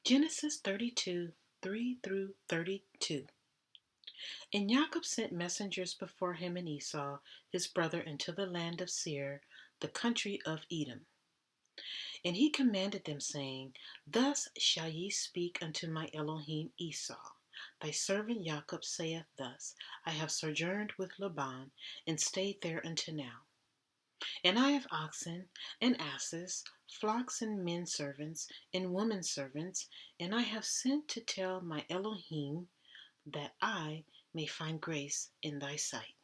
Genesis 32, 3 through 32. And Jacob sent messengers before him and Esau, his brother, into the land of Seir, the country of Edom. And he commanded them, saying, Thus shall ye speak unto my Elohim Esau. Thy servant Jacob saith thus, I have sojourned with Laban, and stayed there until now. And I have oxen and asses, flocks and men servants, and women servants, and I have sent to tell my Elohim that I may find grace in thy sight.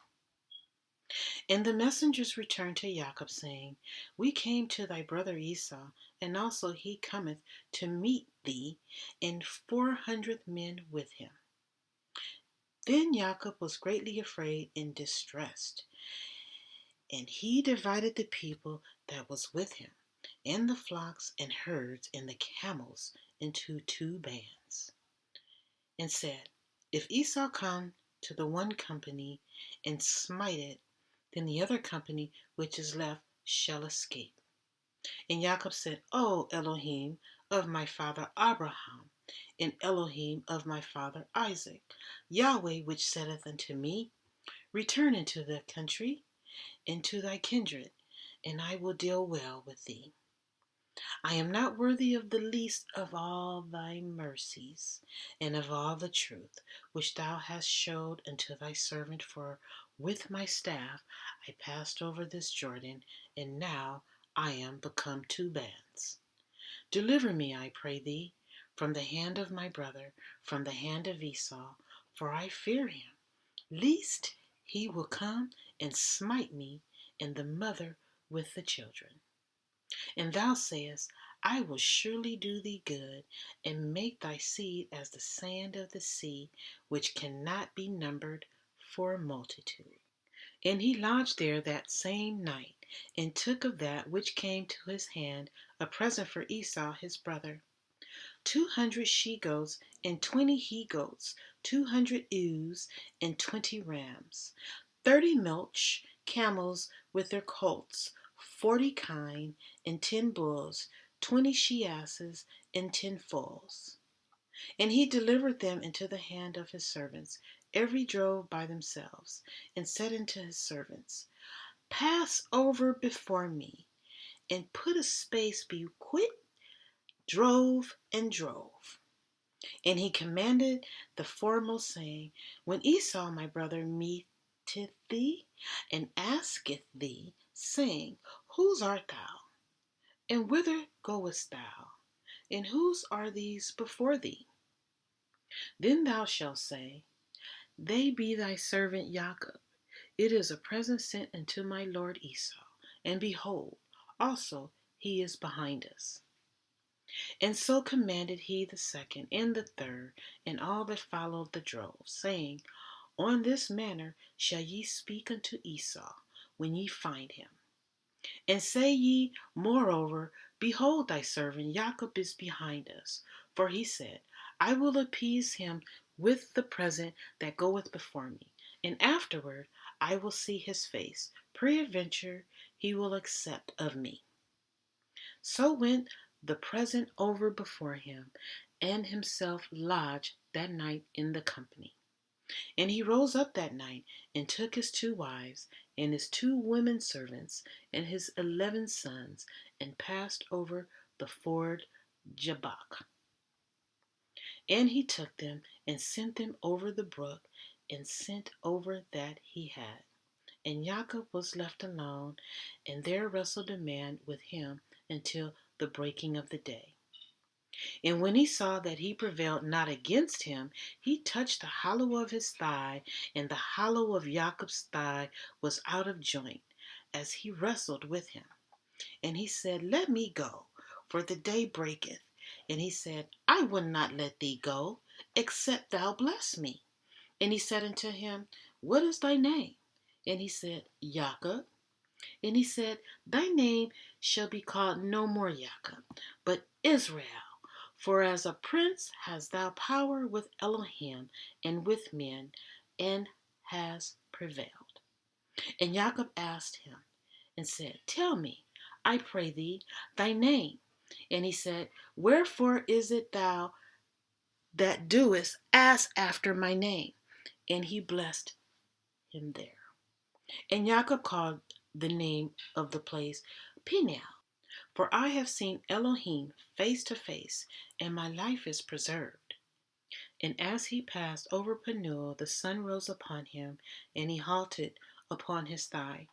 And the messengers returned to Jacob, saying, We came to thy brother Esau, and also he cometh to meet thee, and 400 men with him. Then Jacob was greatly afraid and distressed, and he divided the people that was with him, and the flocks and herds and the camels into 2 bands, and said, If Esau come to the one company and smite it, then the other company which is left shall escape. And Jacob said, O Elohim of my father Abraham, and Elohim of my father Isaac, Yahweh which saith unto me, Return into the country, into thy kindred, and I will deal well with thee. I am not worthy of the least of all thy mercies, and of all the truth which thou hast showed unto thy servant, for with my staff I passed over this Jordan, and now I am become 2 bands. Deliver me, I pray thee, from the hand of my brother, from the hand of Esau, for I fear him, lest he will come and smite me, and the mother with the children. And thou sayest, I will surely do thee good, and make thy seed as the sand of the sea, which cannot be numbered for multitude. And he lodged there that same night, and took of that which came to his hand a present for Esau his brother, 200 she-goats, and 20 he-goats, 200 ewes, and 20 rams, 30 milch camels with their colts, 40 kine, and 10 bulls, 20 she-asses, and 10 foals. And he delivered them into the hand of his servants, every drove by themselves, and said unto his servants, Pass over before me, and put a space betwixt drove and drove. And he commanded the foremost, saying, When Esau my brother meeteth thee, and asketh thee, saying, Whose art thou? And whither goest thou? And whose are these before thee? Then thou shalt say, They be thy servant Jacob. It is a present sent unto my lord Esau. And behold, also he is behind us. And so commanded he the second and the third, and all that followed the drove, saying, On this manner shall ye speak unto Esau, when ye find him. And say ye, moreover, Behold, thy servant Jacob is behind us. For he said, I will appease him with the present that goeth before me, and afterward I will see his face. Peradventure he will accept of me. So went the present over before him, and himself lodged that night in the company. And he rose up that night, and took his 2 wives, and his 2 women servants, and his 11 sons, and passed over the ford Jabbok. And he took them, and sent them over the brook, and sent over that he had. And Jacob was left alone, and there wrestled a man with him until the breaking of the day. And when he saw that he prevailed not against him, he touched the hollow of his thigh, and the hollow of Jacob's thigh was out of joint, as he wrestled with him. And he said, Let me go, for the day breaketh. And he said, I will not let thee go, except thou bless me. And he said unto him, What is thy name? And he said, Jacob. And he said, Thy name shall be called no more Jacob, but Israel. For as a prince hast thou power with Elohim and with men, and has prevailed. And Jacob asked him, and said, Tell me, I pray thee, thy name. And he said, Wherefore is it thou that doest ask after my name? And he blessed him there. And Jacob called the name of the place Peniel, for I have seen Elohim face to face, and my life is preserved. And as he passed over Peniel, the sun rose upon him, and he halted upon his thigh.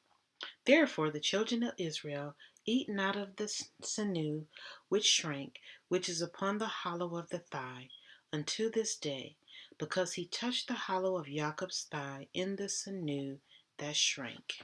Therefore the children of Israel eat not of the sinew which shrank, which is upon the hollow of the thigh, unto this day, because he touched the hollow of Jacob's thigh in the sinew that shrank.